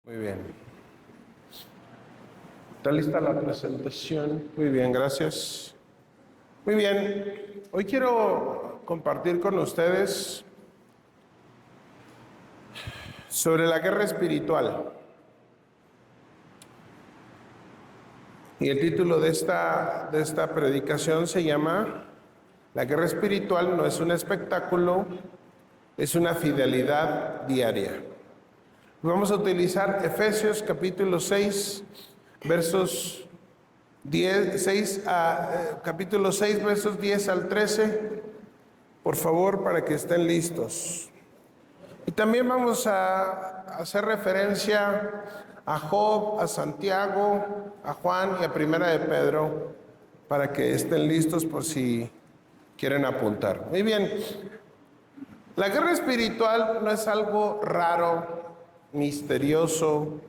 Muy bien. ¿Está lista la presentación? Muy bien, gracias. Muy bien. Hoy quiero compartir con ustedes sobre la guerra espiritual. Y el título de esta predicación se llama La guerra espiritual no es un espectáculo, es una fidelidad diaria. Vamos a utilizar Efesios capítulo 6, versos 10, capítulo 6, versos 10 al 13, por favor, para que estén listos. Y también vamos a hacer referencia a Job, a Santiago, a Juan y a Primera de Pedro, para que estén listos por si quieren apuntar. Muy bien, la guerra espiritual no es algo raro, misterioso,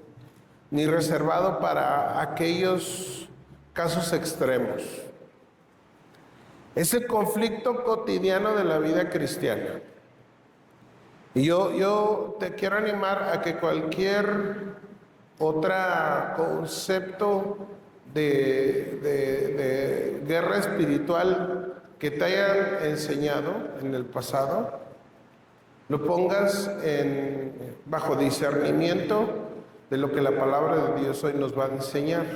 ni reservado para aquellos casos extremos. Es el conflicto cotidiano de la vida cristiana. Y yo te quiero animar a que cualquier otro concepto de guerra espiritual que te hayan enseñado en el pasado, lo pongas bajo discernimiento de lo que la palabra de Dios hoy nos va a enseñar,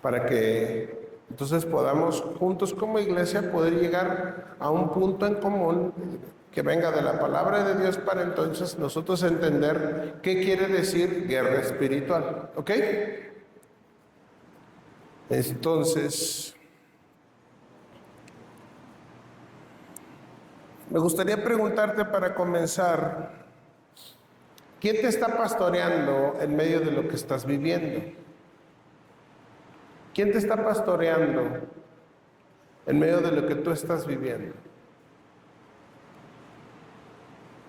para que entonces podamos juntos como iglesia poder llegar a un punto en común que venga de la palabra de Dios, para entonces nosotros entender qué quiere decir guerra espiritual. ¿Ok? Entonces, me gustaría preguntarte para comenzar, ¿quién te está pastoreando en medio de lo que estás viviendo? ¿Quién te está pastoreando en medio de lo que tú estás viviendo?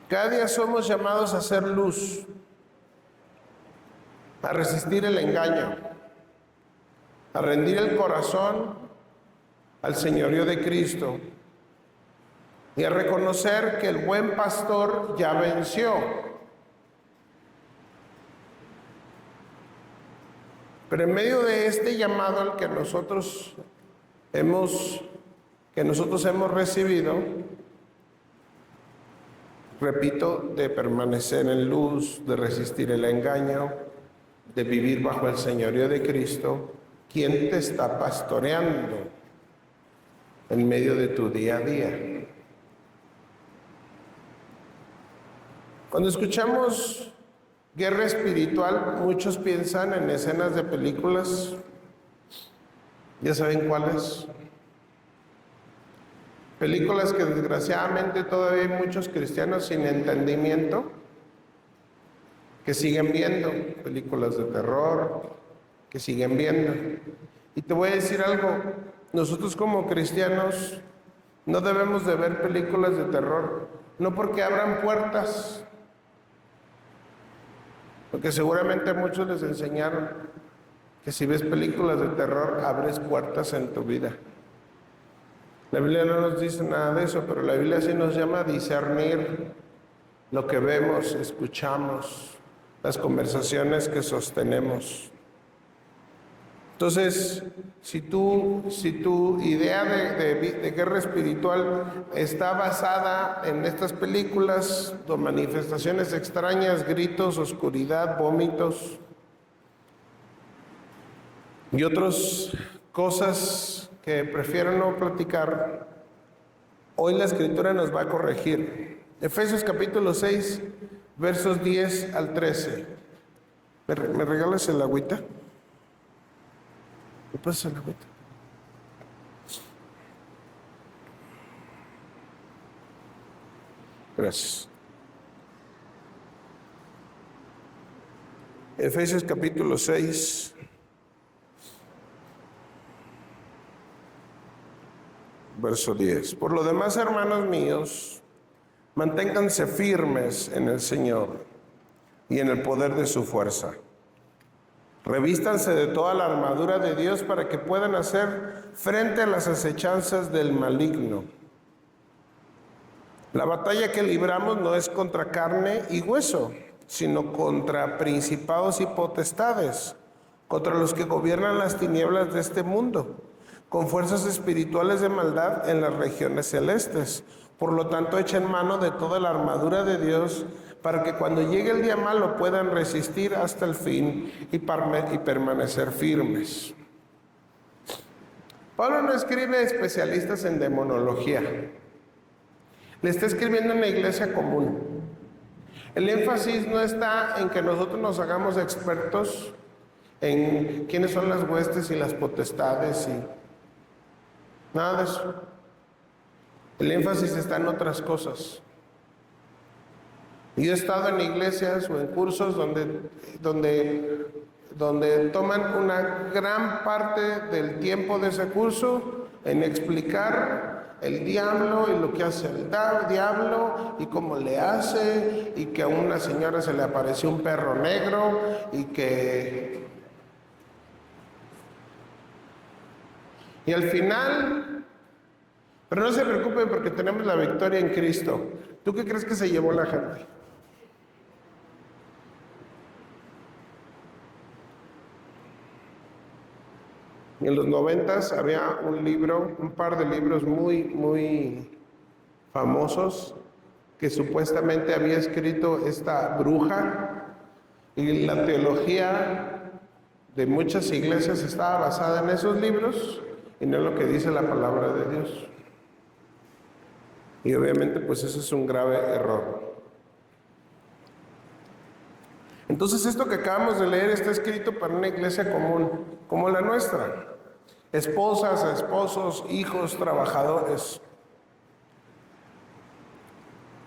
Cada día somos llamados a hacer luz, a resistir el engaño, a rendir el corazón al señorío de Cristo y a reconocer que el buen pastor ya venció. Pero en medio de este llamado al que nosotros hemos recibido, repito, de permanecer en luz, de resistir el engaño, de vivir bajo el señorío de Cristo, ¿quién te está pastoreando en medio de tu día a día? Cuando escuchamos guerra espiritual, muchos piensan en escenas de películas. ¿Ya saben cuáles? Películas que desgraciadamente todavía hay muchos cristianos sin entendimiento que siguen viendo, películas de terror que siguen viendo. Y te voy a decir algo, nosotros como cristianos no debemos de ver películas de terror, no porque abran puertas, porque seguramente a muchos les enseñaron que si ves películas de terror abres puertas en tu vida. La Biblia no nos dice nada de eso, pero la Biblia sí nos llama a discernir lo que vemos, escuchamos, las conversaciones que sostenemos. Entonces, si tu idea de guerra espiritual está basada en estas películas, de manifestaciones extrañas, gritos, oscuridad, vómitos y otras cosas que prefiero no platicar, hoy la Escritura nos va a corregir. Efesios capítulo 6, versos 10 al 13. ¿Me regalas el agüita? ¿Me pasas el agüita? Gracias. Efesios capítulo 6, verso 10. Por lo demás, hermanos míos, manténganse firmes en el Señor y en el poder de su fuerza. Revístanse de toda la armadura de Dios para que puedan hacer frente a las acechanzas del maligno. La batalla que libramos no es contra carne y hueso, sino contra principados y potestades, contra los que gobiernan las tinieblas de este mundo, con fuerzas espirituales de maldad en las regiones celestes. Por lo tanto, echen mano de toda la armadura de Dios, para que cuando llegue el día malo puedan resistir hasta el fin y permanecer firmes. Pablo no escribe especialistas en demonología. Le está escribiendo a una iglesia común. El énfasis no está en que nosotros nos hagamos expertos en quiénes son las huestes y las potestades y nada de eso. El énfasis está en otras cosas. Yo he estado en iglesias o en cursos donde toman una gran parte del tiempo de ese curso en explicar el diablo y lo que hace el diablo y cómo le hace, y que a una señora se le apareció un perro negro y al final, pero no se preocupen porque tenemos la victoria en Cristo. ¿Tú qué crees que se llevó la gente? En los 90s había un par de libros muy famosos que supuestamente había escrito esta bruja, y la teología de muchas iglesias estaba basada en esos libros y no en lo que dice la palabra de Dios. Y obviamente pues eso es un grave error. Entonces esto que acabamos de leer está escrito para una iglesia común, como la nuestra. Esposas, esposos, hijos, trabajadores.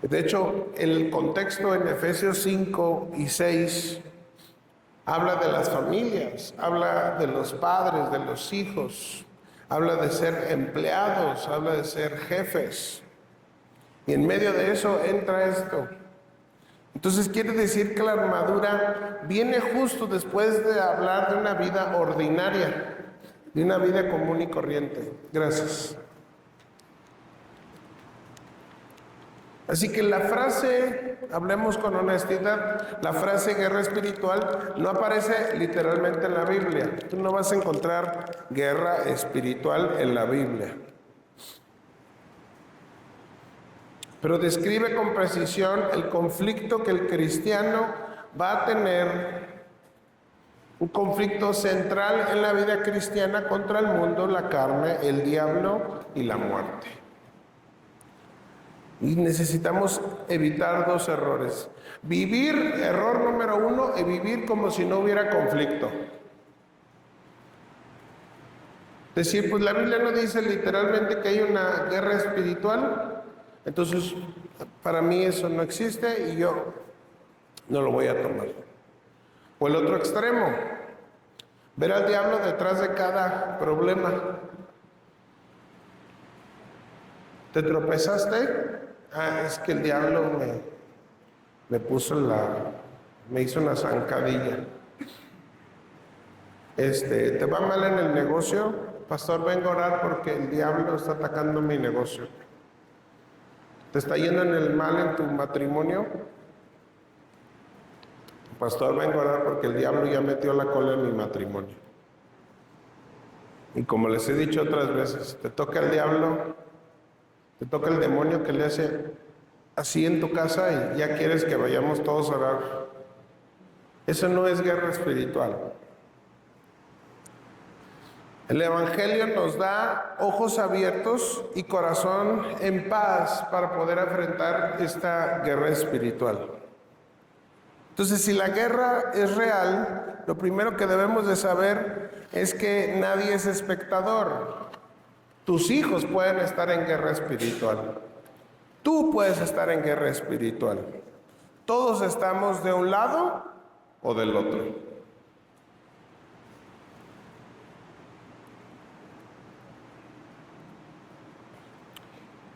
De hecho, el contexto en Efesios 5 y 6 habla de las familias, habla de los padres, de los hijos, habla de ser empleados, habla de ser jefes. Y en medio de eso entra esto. Entonces quiere decir que la armadura viene justo después de hablar de una vida ordinaria, de una vida común y corriente. Gracias. Así que la frase, hablemos con honestidad, la frase guerra espiritual no aparece literalmente en la Biblia. Tú no vas a encontrar guerra espiritual en la Biblia. Pero describe con precisión el conflicto que el cristiano va a tener, un conflicto central en la vida cristiana contra el mundo, la carne, el diablo y la muerte. Y necesitamos evitar dos errores. Error número 1, vivir como si no hubiera conflicto. Decir, pues la Biblia no dice literalmente que hay una guerra espiritual, entonces para mí eso no existe y yo no lo voy a tomar. O el otro extremo, ver al diablo detrás de cada problema. ¿Te tropezaste? Es que el diablo me hizo una zancadilla. ¿Te va mal en el negocio? Pastor, vengo a orar porque el diablo está atacando mi negocio. ¿Te está yendo en el mal en tu matrimonio? Pastor, vengo a orar porque el diablo ya metió la cola en mi matrimonio. Y como les he dicho otras veces, te toca el diablo, te toca el demonio que le hace así en tu casa y ya quieres que vayamos todos a orar. Eso no es guerra espiritual. El Evangelio nos da ojos abiertos y corazón en paz para poder enfrentar esta guerra espiritual. Entonces, si la guerra es real, lo primero que debemos de saber es que nadie es espectador. Tus hijos pueden estar en guerra espiritual. Tú puedes estar en guerra espiritual. Todos estamos de un lado o del otro.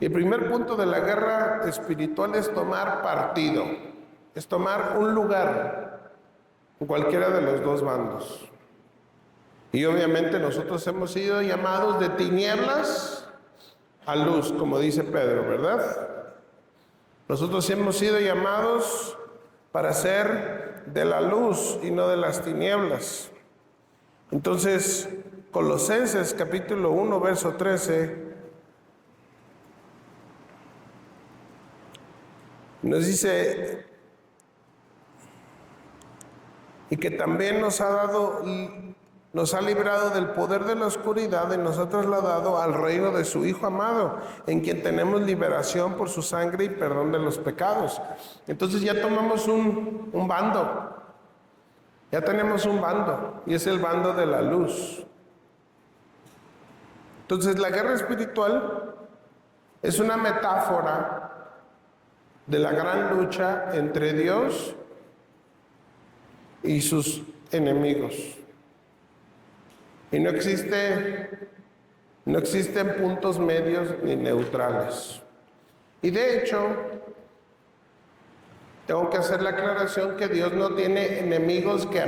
Y el primer punto de la guerra espiritual es tomar partido, es tomar un lugar en cualquiera de los dos bandos. Y obviamente nosotros hemos sido llamados de tinieblas a luz, como dice Pedro, ¿verdad? Nosotros hemos sido llamados para ser de la luz y no de las tinieblas. Entonces, Colosenses capítulo 1, verso 13, nos dice, y que también nos ha librado del poder de la oscuridad y nos ha trasladado al reino de su Hijo amado, en quien tenemos liberación por su sangre y perdón de los pecados. Entonces ya tomamos un bando, ya tenemos un bando, y es el bando de la luz. Entonces la guerra espiritual es una metáfora de la gran lucha entre Dios y sus enemigos. Y no existen puntos medios ni neutrales. Y de hecho, tengo que hacer la aclaración que Dios no tiene enemigos que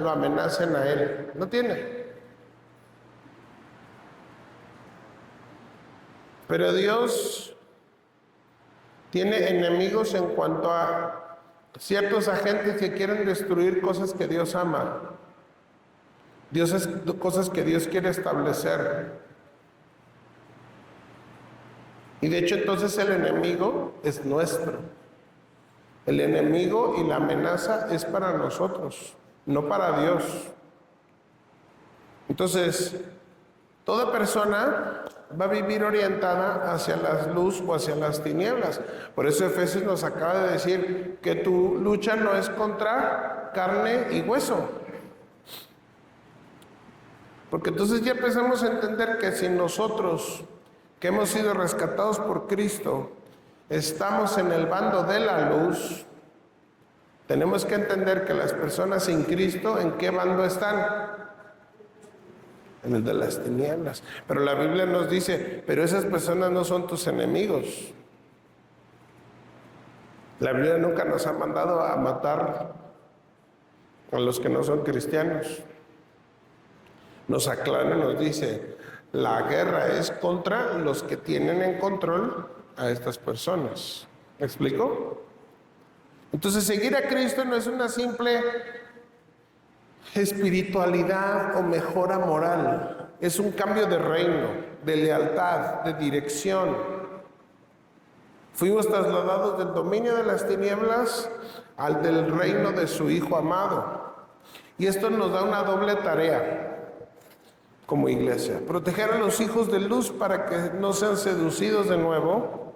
lo amenacen a Él. No tiene. Pero Dios tiene enemigos en cuanto a ciertos agentes que quieren destruir cosas que Dios ama. Cosas que Dios quiere establecer. Y de hecho entonces el enemigo es nuestro. El enemigo y la amenaza es para nosotros, no para Dios. Entonces, toda persona va a vivir orientada hacia la luz o hacia las tinieblas. Por eso Efesios nos acaba de decir que tu lucha no es contra carne y hueso. Porque entonces ya empezamos a entender que si nosotros, que hemos sido rescatados por Cristo, estamos en el bando de la luz, tenemos que entender que las personas sin Cristo, ¿en qué bando están? En el de las tinieblas. Pero la Biblia nos dice, pero esas personas no son tus enemigos. La Biblia nunca nos ha mandado a matar a los que no son cristianos. Nos aclara, nos dice, la guerra es contra los que tienen en control a estas personas. ¿Me explico? Entonces, seguir a Cristo no es una simple espiritualidad o mejora moral. Es un cambio de reino, de lealtad, de dirección. Fuimos trasladados del dominio de las tinieblas al del reino de su Hijo amado. Y esto nos da una doble tarea como iglesia. Proteger a los hijos de luz para que no sean seducidos de nuevo.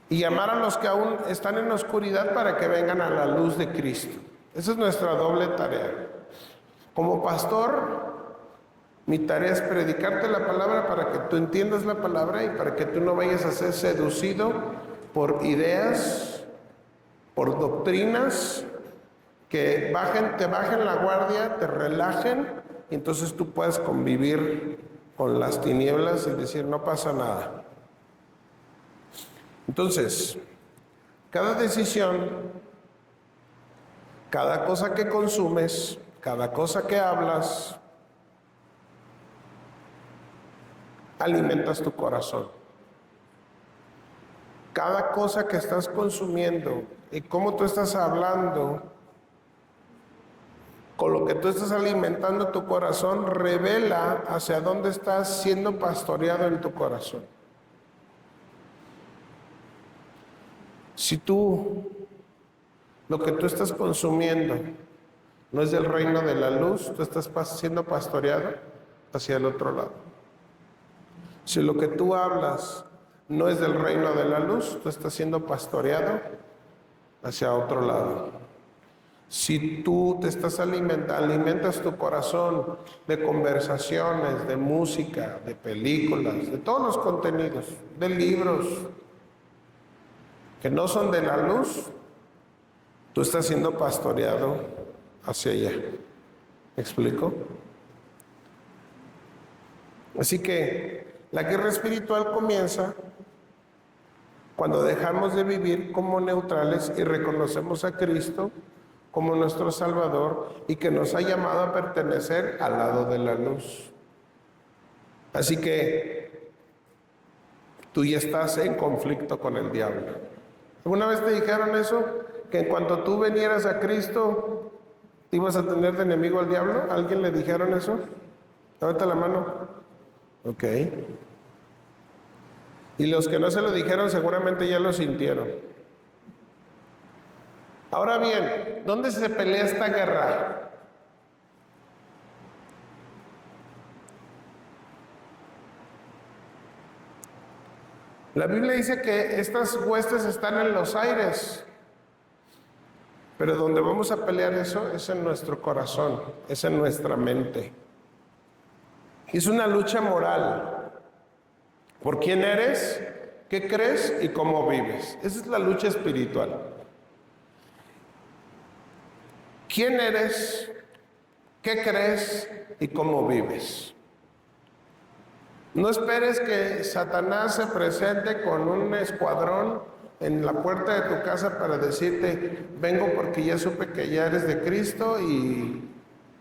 Y llamar a los que aún están en la oscuridad para que vengan a la luz de Cristo. Esa es nuestra doble tarea. Como pastor, mi tarea es predicarte la palabra para que tú entiendas la palabra y para que tú no vayas a ser seducido por ideas, por doctrinas que te bajen la guardia, te relajen y entonces tú puedas convivir con las tinieblas y decir no pasa nada. Entonces, cada decisión, cada cosa que consumes, cada cosa que hablas, alimentas tu corazón. Cada cosa que estás consumiendo y cómo tú estás hablando, con lo que tú estás alimentando tu corazón, revela hacia dónde estás siendo pastoreado en tu corazón. Si lo que tú estás consumiendo no es del reino de la luz, tú estás siendo pastoreado hacia el otro lado. Si lo que tú hablas no es del reino de la luz, tú estás siendo pastoreado hacia otro lado. Si tú te estás alimentas tu corazón de conversaciones, de música, de películas, de todos los contenidos, de libros que no son de la luz, tú estás siendo pastoreado hacia allá. ¿Me explico? Así que la guerra espiritual comienza cuando dejamos de vivir como neutrales y reconocemos a Cristo como nuestro Salvador y que nos ha llamado a pertenecer al lado de la luz. Así que tú ya estás en conflicto con el diablo. ¿Alguna vez te dijeron eso? que en cuanto tú vinieras a Cristo, ibas a tener de enemigo al diablo? ¿A alguien le dijeron eso? Levanta la mano. Ok. Y los que no se lo dijeron seguramente ya lo sintieron. Ahora bien, ¿dónde se pelea esta guerra? La Biblia dice que estas huestes están en los aires, pero donde vamos a pelear eso es en nuestro corazón, es en nuestra mente. Es una lucha moral. ¿Por quién eres? ¿Qué crees? ¿Y cómo vives? Esa es la lucha espiritual. ¿Quién eres? ¿Qué crees? ¿Y cómo vives? No esperes que Satanás se presente con un escuadrón en la puerta de tu casa para decirte, vengo porque ya supe que ya eres de Cristo y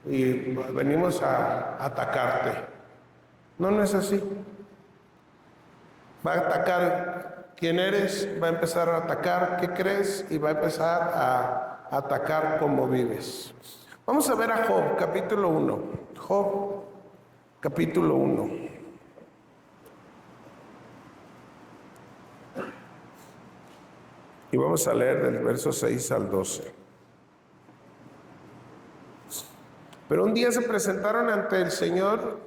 venimos a atacarte. No, no es así. Va a atacar quién eres, va a empezar a atacar qué crees y va a empezar a atacar cómo vives. Vamos a ver a Job, capítulo 1. Job, capítulo 1. Y vamos a leer del verso 6 al 12. Pero un día se presentaron ante el Señor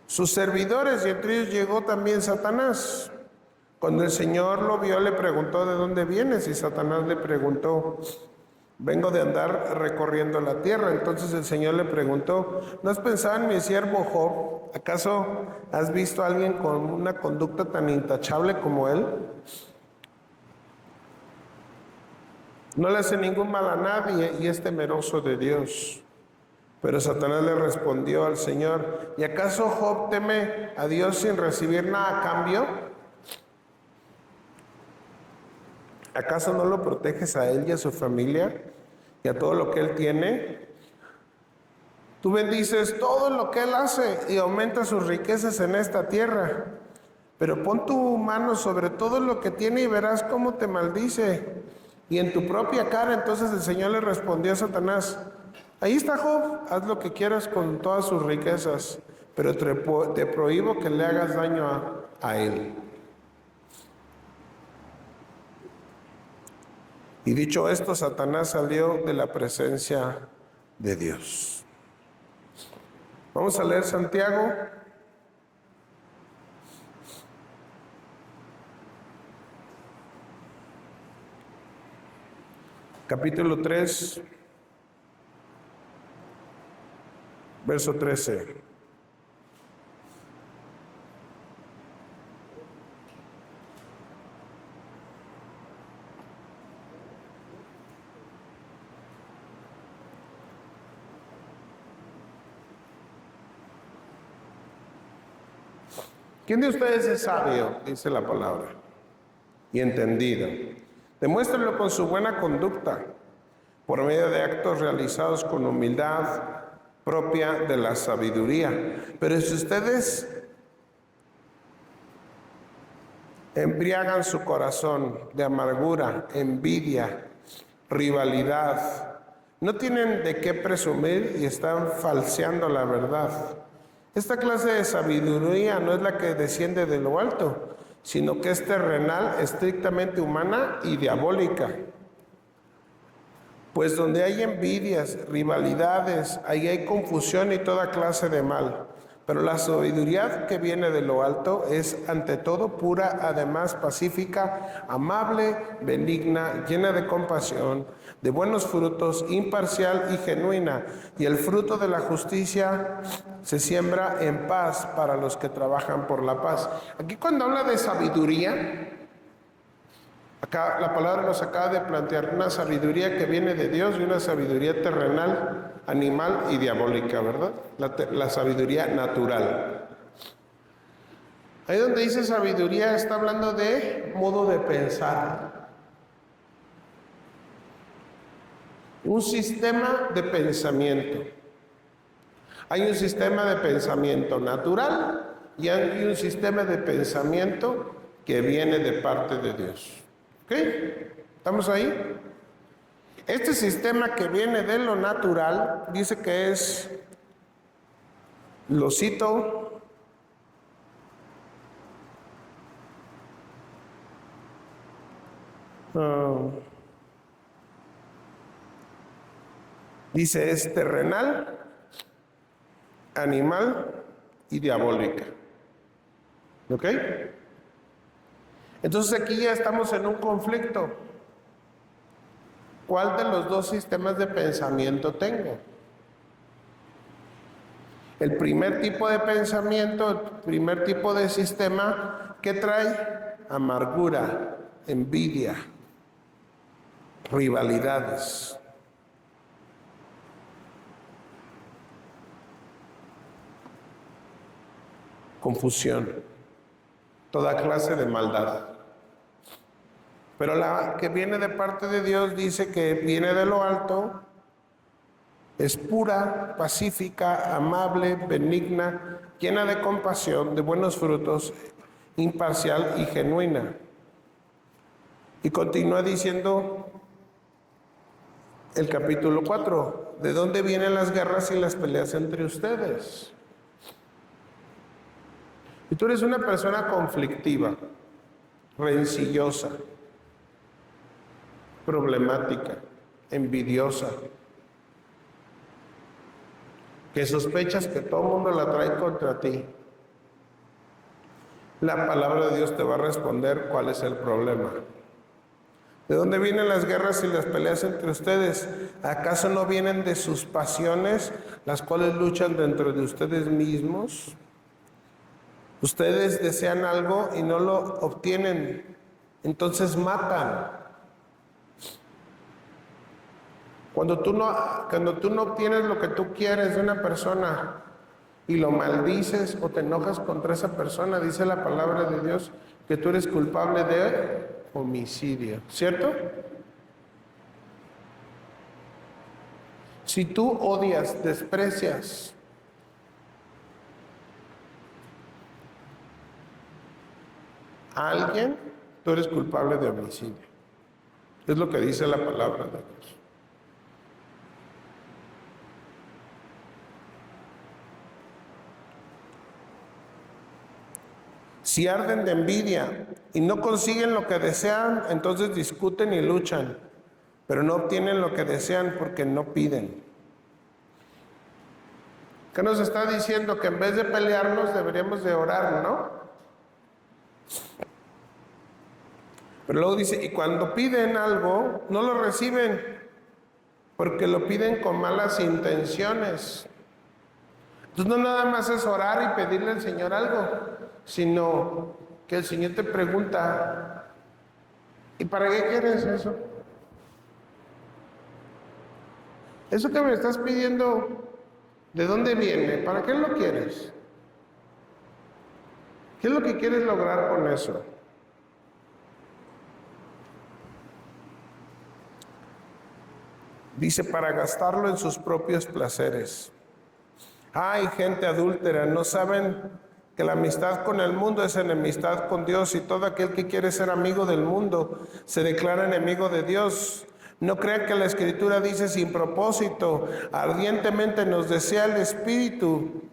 sus servidores y entre ellos llegó también Satanás. Cuando el Señor lo vio, le preguntó, ¿de dónde vienes? Y Satanás le preguntó, vengo de andar recorriendo la tierra. Entonces el Señor le preguntó, ¿no has pensado en mi siervo Job? ¿Acaso has visto a alguien con una conducta tan intachable como él? No le hace ningún mal a nadie y es temeroso de Dios. Pero Satanás le respondió al Señor, ¿y acaso Job teme a Dios sin recibir nada a cambio? ¿Acaso no lo proteges a él y a su familia y a todo lo que él tiene? Tú bendices todo lo que él hace y aumentas sus riquezas en esta tierra. Pero pon tu mano sobre todo lo que tiene y verás cómo te maldice. Y en tu propia cara. Entonces el Señor le respondió a Satanás, ahí está Job, haz lo que quieras con todas sus riquezas, pero te prohíbo que le hagas daño a él. Y dicho esto, Satanás salió de la presencia de Dios. Vamos a leer Santiago. Capítulo 3, verso 13. ¿Quién de ustedes es sabio? Dice la palabra. Y entendido. Demuéstrenlo con su buena conducta, por medio de actos realizados con humildad propia de la sabiduría. Pero si ustedes embriagan su corazón de amargura, envidia, rivalidad, no tienen de qué presumir y están falseando la verdad. Esta clase de sabiduría no es la que desciende de lo alto, sino que es terrenal, estrictamente humana y diabólica. Pues donde hay envidias, rivalidades, ahí hay confusión y toda clase de mal. Pero la sabiduría que viene de lo alto es ante todo pura, además pacífica, amable, benigna, llena de compasión, de buenos frutos, imparcial y genuina. Y el fruto de la justicia se siembra en paz para los que trabajan por la paz. Aquí cuando habla de sabiduría, acá la palabra nos acaba de plantear una sabiduría que viene de Dios y una sabiduría terrenal, animal y diabólica, ¿verdad? La sabiduría natural. Ahí donde dice sabiduría está hablando de modo de pensar. Un sistema de pensamiento. Hay un sistema de pensamiento natural y hay un sistema de pensamiento que viene de parte de Dios. ¿Ok? ¿Estamos ahí? Este sistema que viene de lo natural, dice que es, lo cito, dice es terrenal, animal y diabólica. ¿Ok? Entonces aquí ya estamos en un conflicto. ¿Cuál de los dos sistemas de pensamiento tengo? El primer tipo de pensamiento, el primer tipo de sistema, ¿qué trae? Amargura, envidia, rivalidades. Confusión, toda clase de maldad. Pero la que viene de parte de Dios dice que viene de lo alto, es pura, pacífica, amable, benigna, llena de compasión, de buenos frutos, imparcial y genuina. Y continúa diciendo el capítulo 4, ¿de dónde vienen las guerras y las peleas entre ustedes? Y tú eres una persona conflictiva, rencillosa, problemática, envidiosa, que sospechas que todo el mundo la trae contra ti. La palabra de Dios te va a responder cuál es el problema. ¿De dónde vienen las guerras y las peleas entre ustedes? ¿Acaso no vienen de sus pasiones, las cuales luchan dentro de ustedes mismos? Ustedes desean algo y no lo obtienen, entonces matan. Cuando tú no obtienes lo que tú quieres de una persona y lo maldices o te enojas contra esa persona, dice la palabra de Dios que tú eres culpable de homicidio, ¿cierto? Si tú odias, desprecias a alguien, tú eres culpable de homicidio. Es lo que dice la palabra de Dios. Si arden de envidia y no consiguen lo que desean, entonces discuten y luchan, pero no obtienen lo que desean porque no piden. ¿Qué nos está diciendo? Que en vez de pelearnos deberíamos de orar, ¿no? Pero luego dice, y cuando piden algo, no lo reciben, porque lo piden con malas intenciones. Entonces no nada más es orar y pedirle al Señor algo, sino que el Señor te pregunta, ¿y para qué quieres eso? Eso que me estás pidiendo, ¿de dónde viene? ¿Para qué lo quieres? ¿Qué es lo que quieres lograr con eso? Dice, para gastarlo en sus propios placeres. Ay, gente adúltera, ¿no saben que la amistad con el mundo es enemistad con Dios? Y todo aquel que quiere ser amigo del mundo se declara enemigo de Dios. No crean que la Escritura dice sin propósito, ardientemente nos desea el Espíritu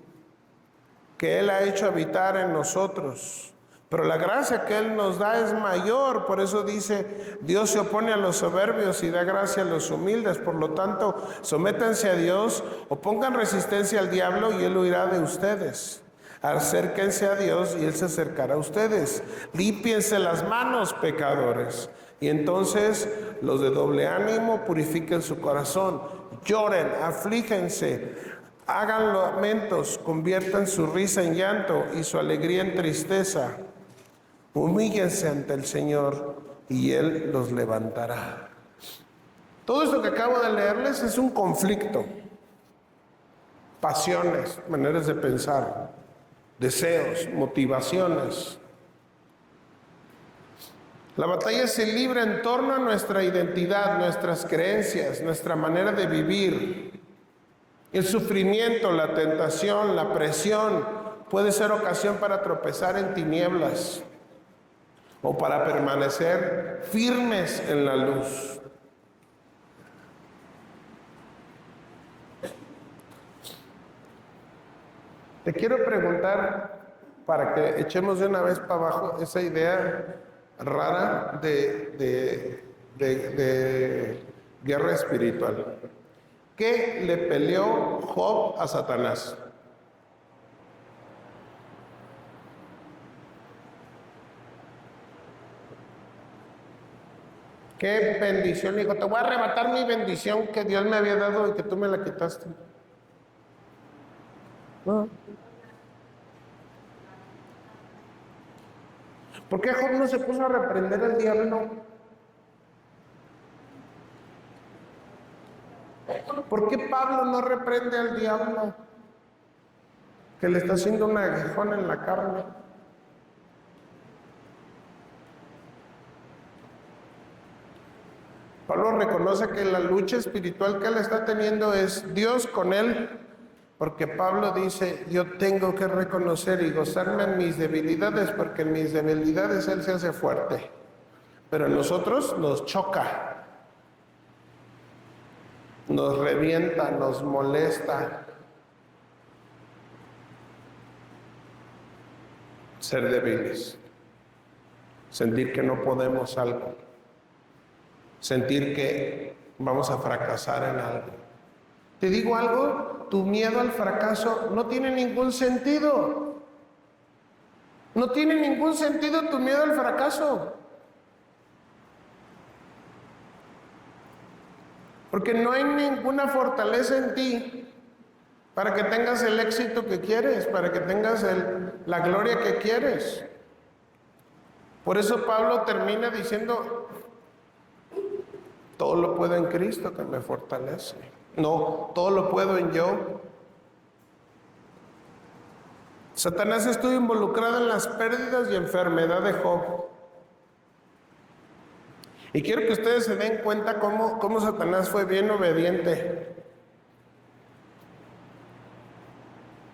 que Él ha hecho habitar en nosotros. Pero la gracia que Él nos da es mayor, por eso dice, Dios se opone a los soberbios y da gracia a los humildes. Por lo tanto, sométanse a Dios o pongan resistencia al diablo y Él huirá de ustedes. Acérquense a Dios y Él se acercará a ustedes. Límpiense las manos, pecadores. Y entonces los de doble ánimo purifiquen su corazón. Lloren, aflígense, hagan lamentos, conviertan su risa en llanto y su alegría en tristeza. Humíllense ante el Señor y Él los levantará. Todo esto que acabo de leerles es un conflicto. Pasiones, maneras de pensar, deseos, motivaciones. La batalla se libra en torno a nuestra identidad, nuestras creencias, nuestra manera de vivir. El sufrimiento, la tentación, la presión puede ser ocasión para tropezar en tinieblas o para permanecer firmes en la luz. Te quiero preguntar, para que echemos de una vez para abajo esa idea rara de guerra espiritual. ¿Qué le peleó Job a Satanás? ¿Qué bendición? Dijo, te voy a arrebatar mi bendición que Dios me había dado y que tú me la quitaste. No. ¿Por qué Job no se puso a reprender al diablo? ¿Por qué Pablo no reprende al diablo que le está haciendo un aguijón en la carne? Pablo reconoce que la lucha espiritual que él está teniendo es Dios con él, porque Pablo dice, yo tengo que reconocer y gozarme en mis debilidades, porque en mis debilidades él se hace fuerte, pero en nosotros nos choca, nos revienta, nos molesta. Ser débiles, sentir que no podemos algo, sentir que vamos a fracasar en algo. Te digo algo, tu miedo al fracaso no tiene ningún sentido. No tiene ningún sentido tu miedo al fracaso. Porque no hay ninguna fortaleza en ti para que tengas el éxito que quieres, para que tengas la gloria que quieres. Por eso Pablo termina diciendo, todo lo puedo en Cristo que me fortalece. No, todo lo puedo en yo. Satanás estuvo involucrado en las pérdidas y enfermedad de Job. Y quiero que ustedes se den cuenta cómo Satanás fue bien obediente.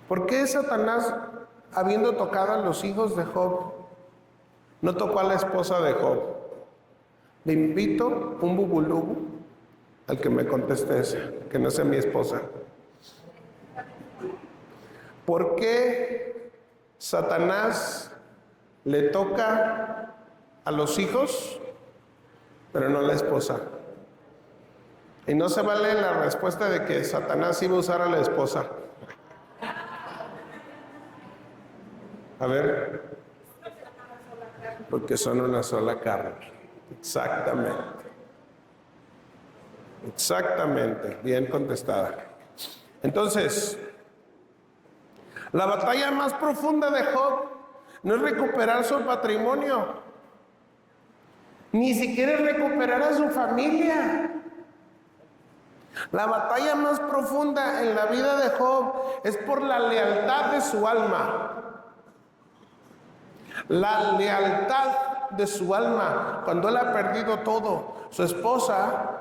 ¿Por qué Satanás, habiendo tocado a los hijos de Job, no tocó a la esposa de Job? Le invito un bubulubu al que me conteste esa, que no sea mi esposa. ¿Por qué Satanás le toca a los hijos, pero no a la esposa? Y no se vale la respuesta de que Satanás iba a usar a la esposa. A ver, porque son una sola carne. Exactamente. Exactamente, bien contestada. Entonces, la batalla más profunda de Job no es recuperar su patrimonio, ni siquiera es recuperar a su familia. La batalla más profunda en la vida de Job es por la lealtad de su alma. La lealtad de su alma, cuando él ha perdido todo. Su esposa,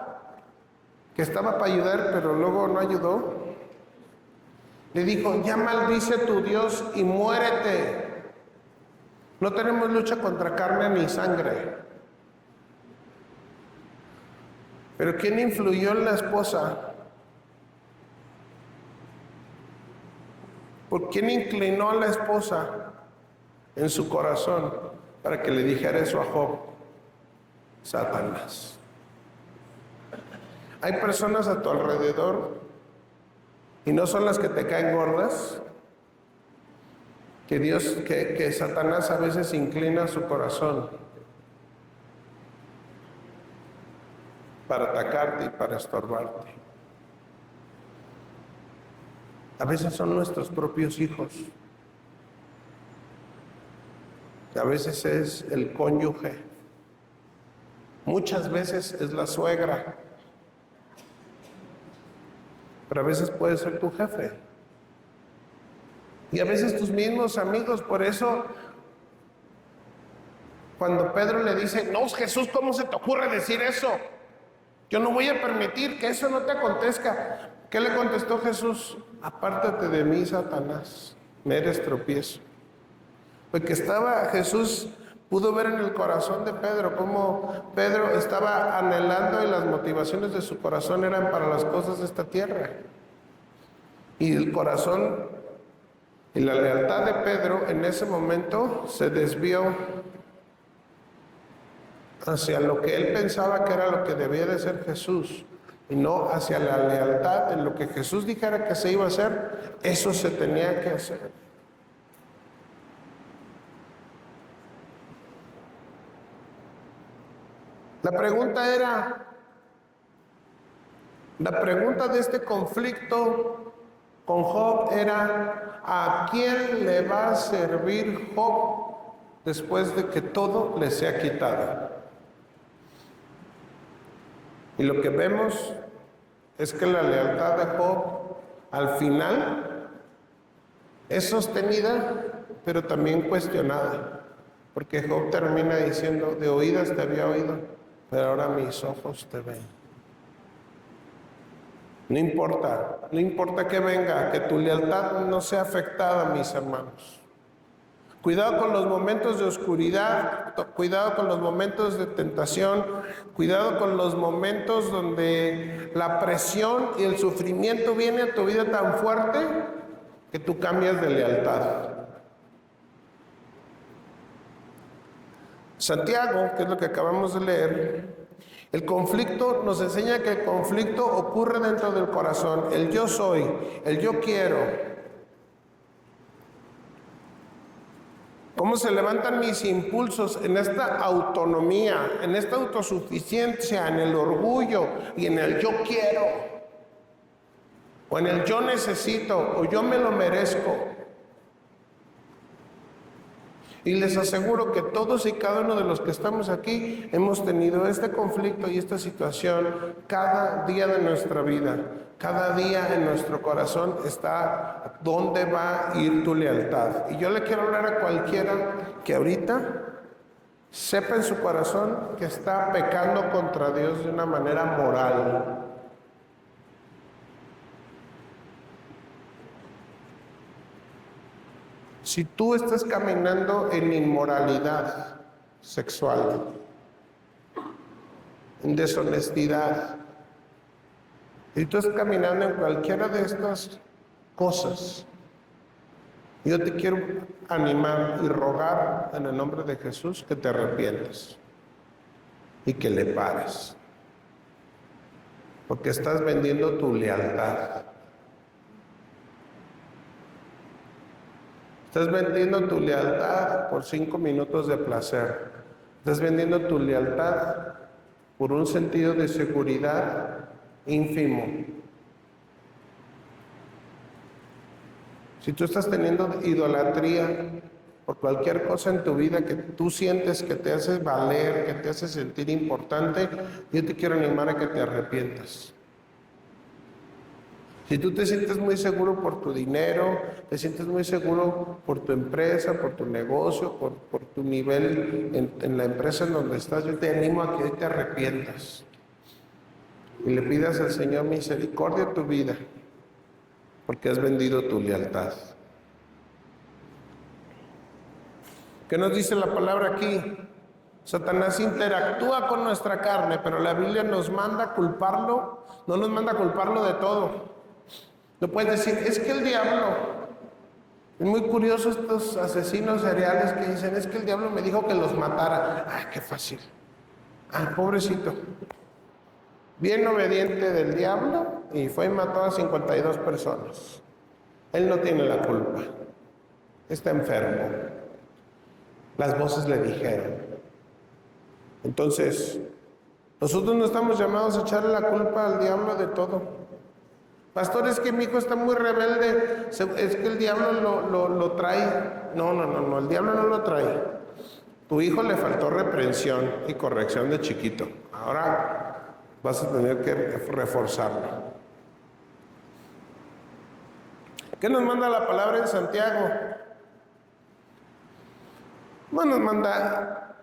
que estaba para ayudar, pero luego no ayudó, le dijo, ya maldice a tu Dios y muérete. No tenemos lucha contra carne ni sangre. Pero ¿quién influyó en la esposa? ¿Por quién inclinó a la esposa en su corazón para que le dijera eso a Job? Satanás. Hay personas a tu alrededor, y no son las que te caen gordas, que Satanás a veces inclina su corazón para atacarte y para estorbarte. A veces son nuestros propios hijos. A veces es el cónyuge. Muchas veces es la suegra. Pero a veces puede ser tu jefe. Y a veces tus mismos amigos. Por eso, cuando Pedro le dice, no, Jesús, ¿cómo se te ocurre decir eso? Yo no voy a permitir que eso no te acontezca. ¿Qué le contestó Jesús? Apártate de mí, Satanás, me eres tropiezo. Porque Jesús pudo ver en el corazón de Pedro cómo Pedro estaba anhelando y las motivaciones de su corazón eran para las cosas de esta tierra. Y el corazón Y la lealtad de Pedro en ese momento se desvió hacia lo que él pensaba que era lo que debía de ser Jesús, y no hacia la lealtad en lo que Jesús dijera que se iba a hacer. Eso se tenía que hacer. La pregunta de este conflicto con Job era: ¿a quién le va a servir Job después de que todo le sea quitado? Y lo que vemos es que la lealtad de Job al final es sostenida, pero también cuestionada, porque Job termina diciendo: de oídas te había oído, pero ahora mis ojos te ven. No importa que venga, que tu lealtad no sea afectada, mis hermanos. Cuidado con los momentos de oscuridad, cuidado con los momentos de tentación, cuidado con los momentos donde la presión y el sufrimiento viene a tu vida tan fuerte que tú cambias de lealtad. Santiago, que es lo que acabamos de leer, el conflicto nos enseña que el conflicto ocurre dentro del corazón. El yo soy, el yo quiero. ¿Cómo se levantan mis impulsos en esta autonomía, en esta autosuficiencia, en el orgullo y en el yo quiero? O en el yo necesito, o yo me lo merezco. Y les aseguro que todos y cada uno de los que estamos aquí hemos tenido este conflicto y esta situación cada día de nuestra vida. Cada día en nuestro corazón está dónde va a ir tu lealtad. Y yo le quiero hablar a cualquiera que ahorita sepa en su corazón que está pecando contra Dios de una manera moral. Si tú estás caminando en inmoralidad sexual, en deshonestidad, si tú estás caminando en cualquiera de estas cosas, yo te quiero animar y rogar en el nombre de Jesús que te arrepientas y que le pares, porque estás vendiendo tu lealtad. Estás vendiendo tu lealtad por 5 minutos de placer. Estás vendiendo tu lealtad por un sentido de seguridad ínfimo. Si tú estás teniendo idolatría por cualquier cosa en tu vida que tú sientes que te hace valer, que te hace sentir importante, yo te quiero animar a que te arrepientas. Si tú te sientes muy seguro por tu dinero, te sientes muy seguro por tu empresa, por tu negocio, por tu nivel en la empresa en donde estás, yo te animo a que hoy te arrepientas y le pidas al Señor misericordia a tu vida, porque has vendido tu lealtad. ¿Qué nos dice la palabra aquí? Satanás interactúa con nuestra carne, pero la Biblia nos manda culparlo, no nos manda culparlo de todo. No puedes decir: es que el diablo. Es muy curioso estos asesinos seriales que dicen: es que el diablo me dijo que los matara. Ay, qué fácil. Ay, pobrecito. Bien obediente del diablo y fue y mató a 52 personas. Él no tiene la culpa. Está enfermo. Las voces le dijeron. Entonces, nosotros no estamos llamados a echarle la culpa al diablo de todo. Pastor, es que mi hijo está muy rebelde, es que el diablo lo trae. No, el diablo no lo trae. Tu hijo le faltó reprensión y corrección de chiquito. Ahora vas a tener que reforzarlo. ¿Qué nos manda la palabra en Santiago? No nos manda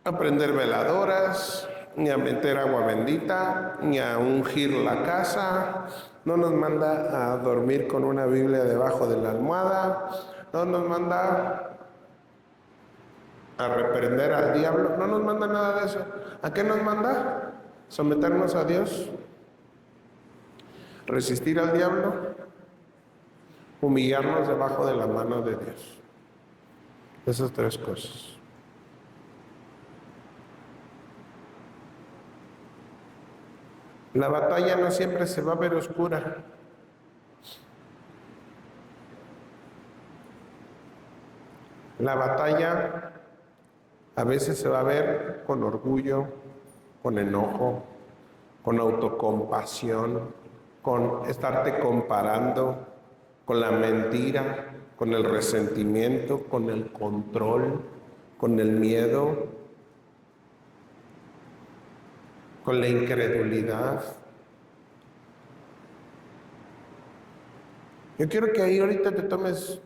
a prender veladoras, ni a meter agua bendita, ni a ungir la casa. No nos manda a dormir con una Biblia debajo de la almohada. No nos manda a reprender al diablo. No nos manda nada de eso. ¿A qué nos manda? Someternos a Dios, resistir al diablo, humillarnos debajo de la mano de Dios. Esas tres cosas. La batalla no siempre se va a ver oscura. La batalla a veces se va a ver con orgullo, con enojo, con autocompasión, con estarte comparando, con la mentira, con el resentimiento, con el control, con el miedo, con la incredulidad. Yo quiero que ahí ahorita te tomes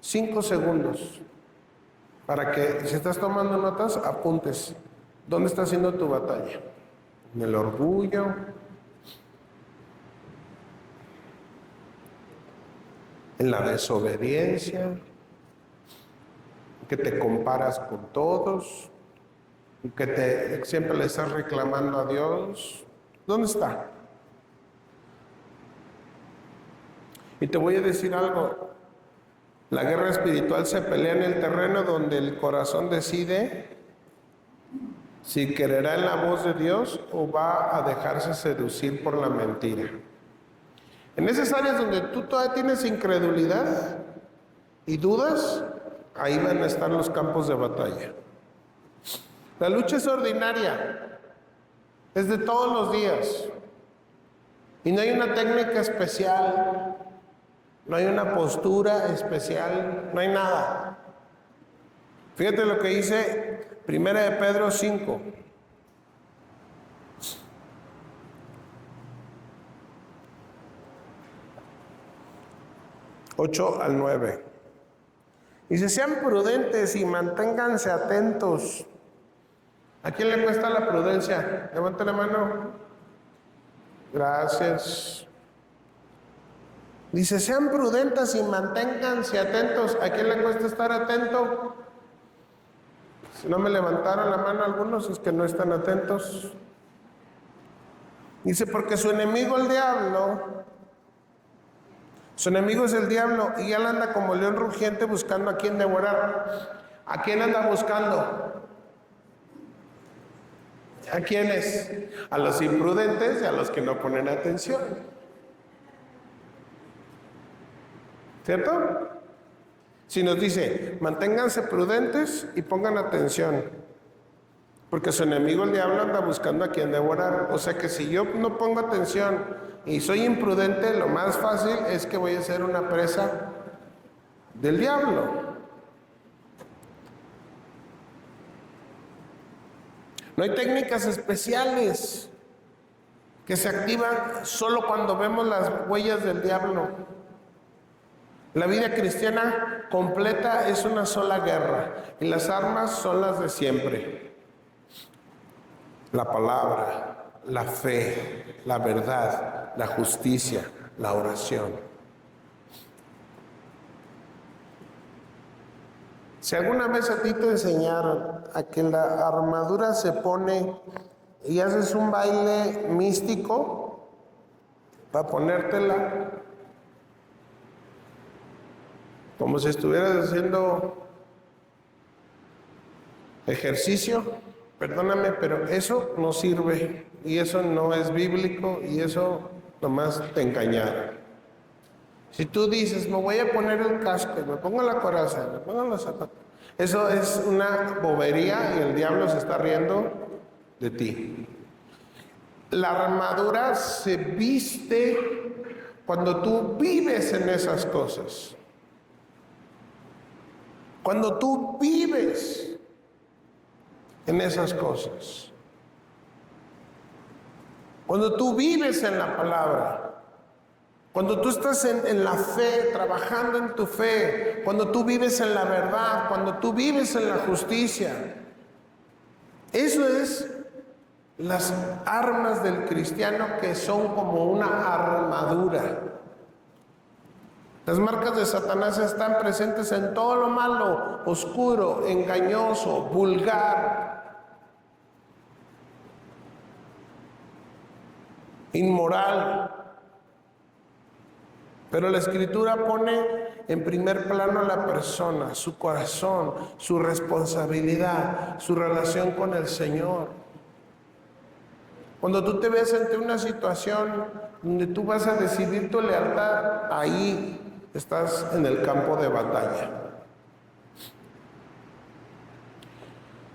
5 segundos para que, si estás tomando notas, apuntes. ¿Dónde está haciendo tu batalla? ¿En el orgullo? ¿En la desobediencia? ¿Que te comparas con todos? ¿Que siempre le estás reclamando a Dios? ¿Dónde está? Y te voy a decir algo. La guerra espiritual se pelea en el terreno donde el corazón decide si creerá en la voz de Dios o va a dejarse seducir por la mentira. En esas áreas donde tú todavía tienes incredulidad y dudas, ahí van a estar los campos de batalla. La lucha es ordinaria, es de todos los días. Y no hay una técnica especial, no hay una postura especial, no hay nada. Fíjate lo que dice 1 de Pedro 5. Ocho al 9. Dice, sean prudentes y manténganse atentos. ¿A quién le cuesta la prudencia? Levante la mano. Gracias. Dice, sean prudentes y manténganse atentos. ¿A quién le cuesta estar atento? Si no me levantaron la mano algunos, es que no están atentos. Dice, porque su enemigo el diablo, su enemigo es el diablo, y él anda como león rugiente buscando a quien devorar. ¿A quién anda buscando? ¿A quiénes? A los imprudentes y a los que no ponen atención. ¿Cierto? Si nos dice, manténganse prudentes y pongan atención, porque su enemigo el diablo anda buscando a quien devorar. O sea que si yo no pongo atención y soy imprudente, lo más fácil es que voy a ser una presa del diablo. No hay técnicas especiales que se activan solo cuando vemos las huellas del diablo. La vida cristiana completa es una sola guerra y las armas son las de siempre. La palabra, la fe, la verdad, la justicia, la oración. Si alguna vez a ti te enseñaron a que la armadura se pone y haces un baile místico para ponértela, como si estuvieras haciendo ejercicio, perdóname, pero eso no sirve y eso no es bíblico y eso nomás te engañaron. Si tú dices, me voy a poner el casco, me pongo la coraza, me pongo los zapatos, eso es una bobería y el diablo se está riendo de ti. La armadura se viste cuando tú vives en esas cosas. Cuando tú vives en esas cosas. Cuando tú vives en la palabra. Cuando tú estás en la fe, trabajando en tu fe. Cuando tú vives en la verdad. Cuando tú vives en la justicia. Eso es las armas del cristiano, que son como una armadura. Las marcas de Satanás están presentes en todo lo malo, oscuro, engañoso, vulgar, inmoral. Pero la Escritura pone en primer plano a la persona, su corazón, su responsabilidad, su relación con el Señor. Cuando tú te ves ante una situación donde tú vas a decidir tu lealtad, ahí estás en el campo de batalla.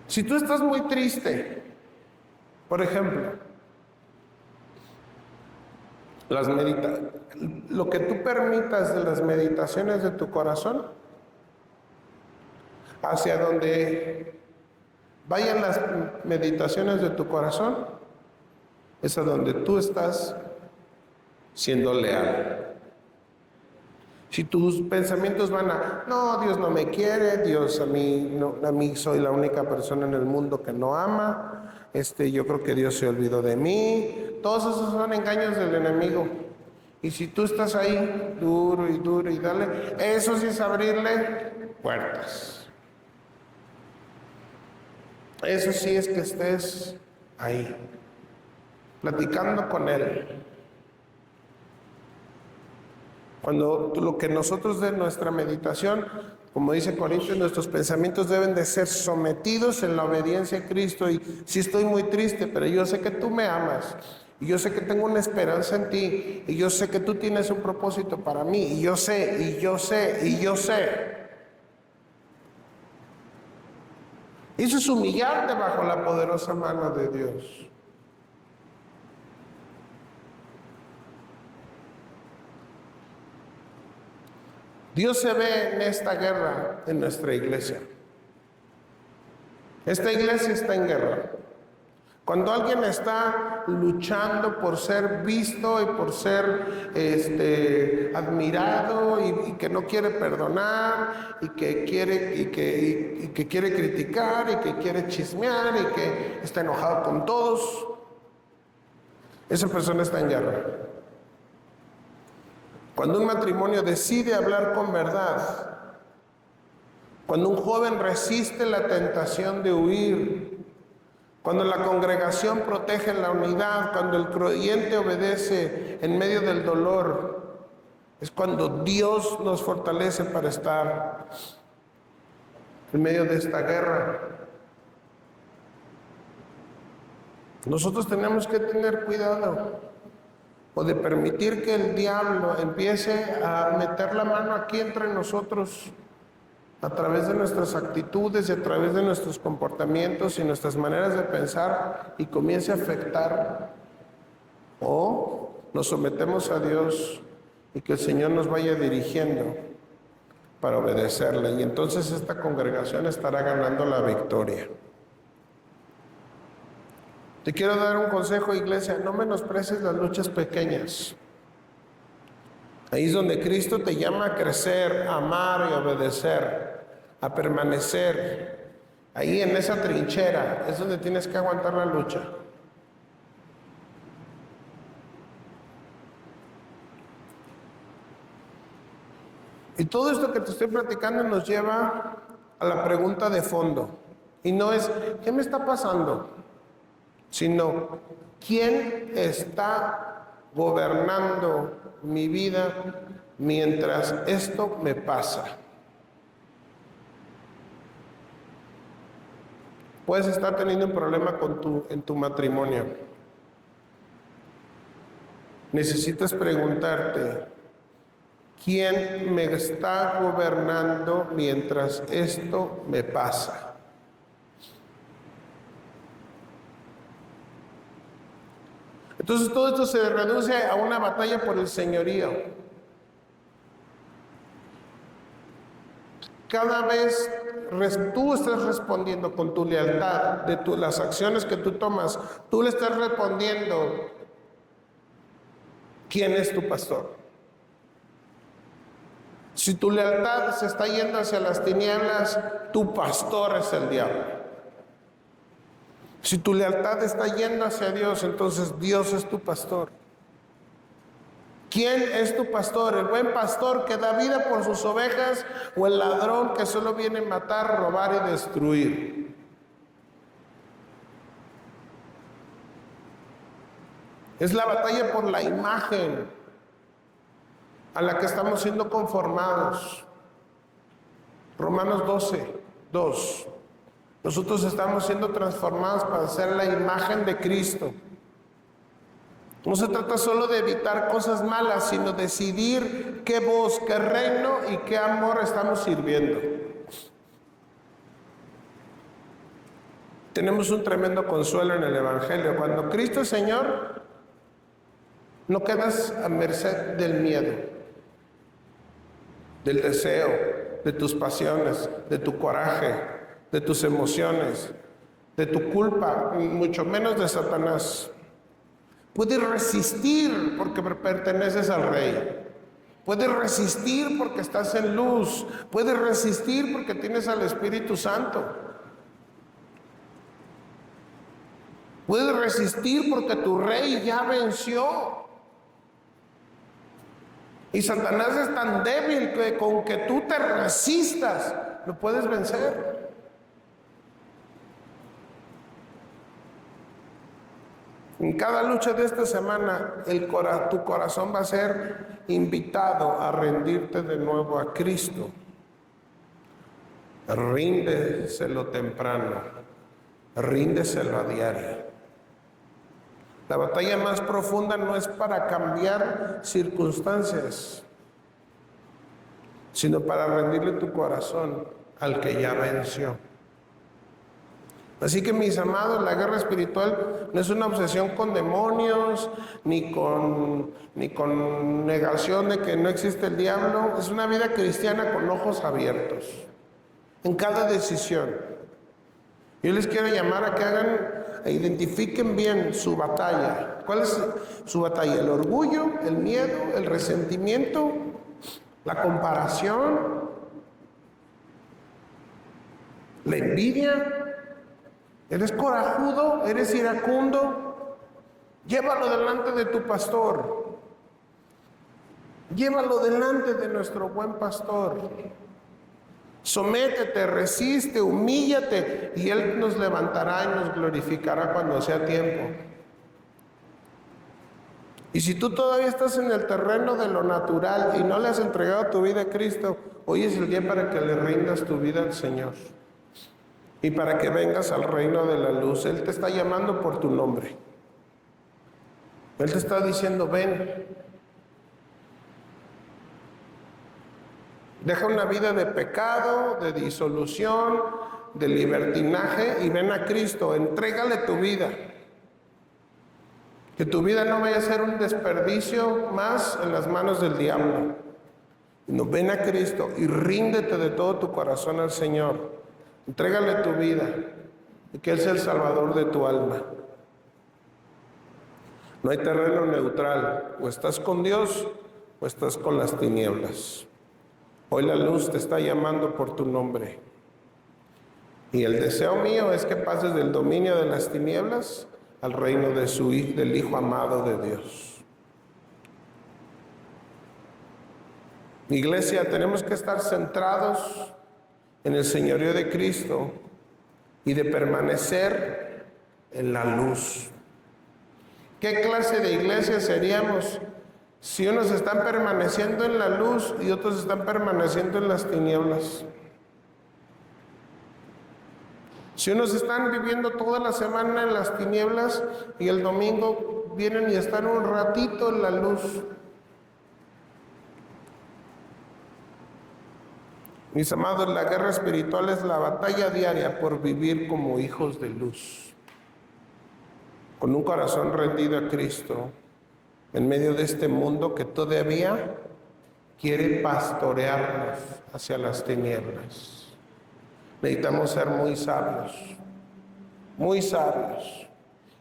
Si tú estás muy triste, por ejemplo, lo que tú permitas de las meditaciones de tu corazón, hacia donde vayan las meditaciones de tu corazón, es a donde tú estás siendo leal. Si tus pensamientos van a, no, Dios no me quiere, Dios a mí soy la única persona en el mundo que no ama, yo creo que Dios se olvidó de mí, todos esos son engaños del enemigo. Y si tú estás ahí, duro y dale, eso sí es abrirle puertas. Eso sí es que estés ahí, platicando con Él. Cuando lo que nosotros de nuestra meditación, como dice Corintios, nuestros pensamientos deben de ser sometidos en la obediencia a Cristo. Y sí estoy muy triste, pero yo sé que tú me amas. Y yo sé que tengo una esperanza en ti. Y yo sé que tú tienes un propósito para mí. Y yo sé. Eso es humillarte bajo la poderosa mano de Dios. Dios se ve en esta guerra en nuestra iglesia. Esta iglesia está en guerra. Cuando alguien está luchando por ser visto y por ser admirado y que no quiere perdonar y que quiere criticar y que quiere chismear y que está enojado con todos, esa persona está en guerra. Cuando un matrimonio decide hablar con verdad, cuando un joven resiste la tentación de huir, cuando la congregación protege la unidad, cuando el creyente obedece en medio del dolor, es cuando Dios nos fortalece para estar en medio de esta guerra. Nosotros tenemos que tener cuidado o de permitir que el diablo empiece a meter la mano aquí entre nosotros a través de nuestras actitudes y a través de nuestros comportamientos y nuestras maneras de pensar y comience a afectar, o nos sometemos a Dios y que el Señor nos vaya dirigiendo para obedecerle, y entonces esta congregación estará ganando la victoria. Te quiero dar un consejo, iglesia: no menosprecies las luchas pequeñas. Ahí es donde Cristo te llama a crecer, a amar y a obedecer, a permanecer. Ahí en esa trinchera es donde tienes que aguantar la lucha. Y todo esto que te estoy platicando nos lleva a la pregunta de fondo. Y no es, ¿qué me está pasando? Sino, ¿quién está gobernando mi vida mientras esto me pasa? Puedes estar teniendo un problema en tu matrimonio. Necesitas preguntarte, ¿quién me está gobernando mientras esto me pasa? Entonces todo esto se reduce a una batalla por el señorío. Cada vez tú estás respondiendo con tu lealtad, las acciones que tú tomas, tú le estás respondiendo quién es tu pastor. Si tu lealtad se está yendo hacia las tinieblas, tu pastor es el diablo. Si tu lealtad está yendo hacia Dios, entonces Dios es tu pastor. ¿Quién es tu pastor? ¿El buen pastor que da vida por sus ovejas o el ladrón que solo viene a matar, robar y destruir? Es la batalla por la imagen. a la que estamos siendo conformados. Romanos 12:2. Nosotros estamos siendo transformados para ser la imagen de Cristo. No se trata solo de evitar cosas malas, sino decidir qué voz, qué reino y qué amor estamos sirviendo. Tenemos un tremendo consuelo en el Evangelio. Cuando Cristo es Señor, no quedas a merced del miedo, del deseo, de tus pasiones, de tu coraje, de tus emociones, de tu culpa, mucho menos de Satanás. Puedes resistir porque perteneces al Rey. Puedes resistir porque estás en luz. Puedes resistir porque tienes al Espíritu Santo. Puedes resistir porque tu Rey ya venció. Y Satanás es tan débil que con que tú te resistas, lo puedes vencer. En cada lucha de esta semana, tu corazón va a ser invitado a rendirte de nuevo a Cristo. Ríndeselo temprano, ríndeselo a diario. La batalla más profunda no es para cambiar circunstancias, sino para rendirle tu corazón al que ya venció. Así que, mis amados, la guerra espiritual no es una obsesión con demonios, ni con negación de que no existe el diablo. Es una vida cristiana con ojos abiertos en cada decisión. Yo les quiero llamar a que identifiquen bien su batalla. ¿Cuál es su batalla? ¿El orgullo, el miedo, el resentimiento, la comparación, la envidia? ¿Eres corajudo? ¿Eres iracundo? Llévalo delante de tu pastor. Llévalo delante de nuestro buen pastor. Sométete, resiste, humíllate, y Él nos levantará y nos glorificará cuando sea tiempo. Y si tú todavía estás en el terreno de lo natural y no le has entregado tu vida a Cristo, hoy es el día para que le rindas tu vida al Señor. Y para que vengas al reino de la luz. Él te está llamando por tu nombre. Él te está diciendo, ven. Deja una vida de pecado, de disolución, de libertinaje y ven a Cristo. Entrégale tu vida. Que tu vida no vaya a ser un desperdicio más en las manos del diablo. No, ven a Cristo y ríndete de todo tu corazón al Señor. Entrégale tu vida y que Él sea el salvador de tu alma. No hay terreno neutral. O estás con Dios o estás con las tinieblas. Hoy la luz te está llamando por tu nombre. Y el deseo mío es que pases del dominio de las tinieblas al reino del Hijo amado de Dios. Iglesia, tenemos que estar centrados en el señorío de Cristo y de permanecer en la luz. ¿Qué clase de iglesia seríamos si unos están permaneciendo en la luz y otros están permaneciendo en las tinieblas? Si unos están viviendo toda la semana en las tinieblas y el domingo vienen y están un ratito en la luz. Mis amados, la guerra espiritual es la batalla diaria por vivir como hijos de luz, con un corazón rendido a Cristo, en medio de este mundo que todavía quiere pastorearnos hacia las tinieblas. Necesitamos ser muy sabios, muy sabios.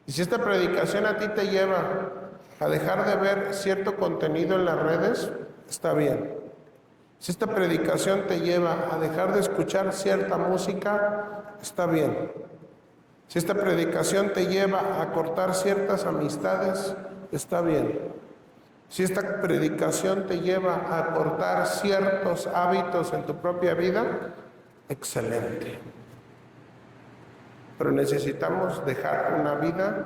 Y si esta predicación a ti te lleva a dejar de ver cierto contenido en las redes, está bien. Si esta predicación te lleva a dejar de escuchar cierta música, está bien. Si esta predicación te lleva a cortar ciertas amistades, está bien. Si esta predicación te lleva a cortar ciertos hábitos en tu propia vida, excelente. Pero necesitamos dejar una vida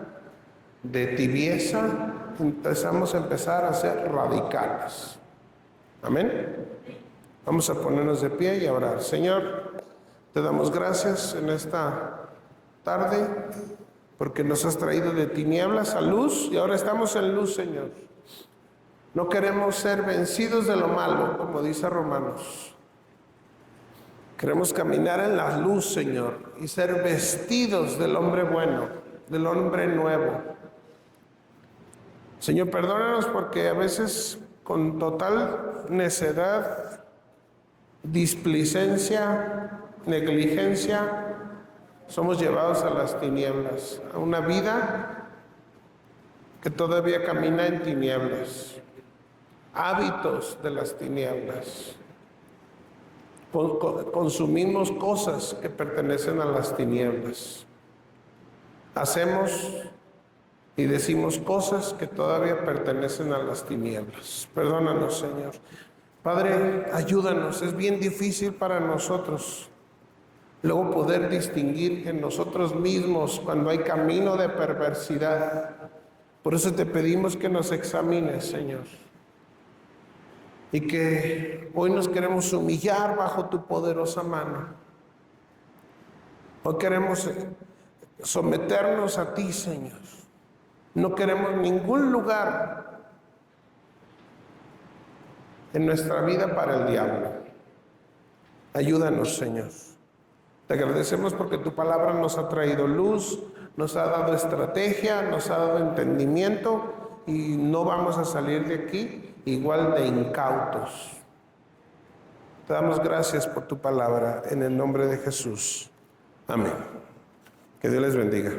de tibieza. Empezar a ser radicales. Amén. Vamos a ponernos de pie y a orar. Señor, te damos gracias en esta tarde porque nos has traído de tinieblas a luz y ahora estamos en luz, Señor. No queremos ser vencidos de lo malo, como dice Romanos. Queremos caminar en la luz, Señor, y ser vestidos del hombre bueno, del hombre nuevo. Señor, perdónanos porque a veces con total necedad, displicencia, negligencia, somos llevados a las tinieblas, a una vida que todavía camina en tinieblas, hábitos de las tinieblas. Consumimos cosas que pertenecen a las tinieblas. Hacemos y decimos cosas que todavía pertenecen a las tinieblas. Perdónanos, Señor. Padre, ayúdanos. Es bien difícil para nosotros luego poder distinguir en nosotros mismos cuando hay camino de perversidad. Por eso te pedimos que nos examines, Señor. Y que hoy nos queremos humillar bajo tu poderosa mano. Hoy queremos someternos a ti, Señor. No queremos ningún lugar en nuestra vida para el diablo. Ayúdanos, Señor. Te agradecemos porque tu palabra nos ha traído luz, nos ha dado estrategia, nos ha dado entendimiento y no vamos a salir de aquí igual de incautos. Te damos gracias por tu palabra en el nombre de Jesús. Amén. Que Dios les bendiga.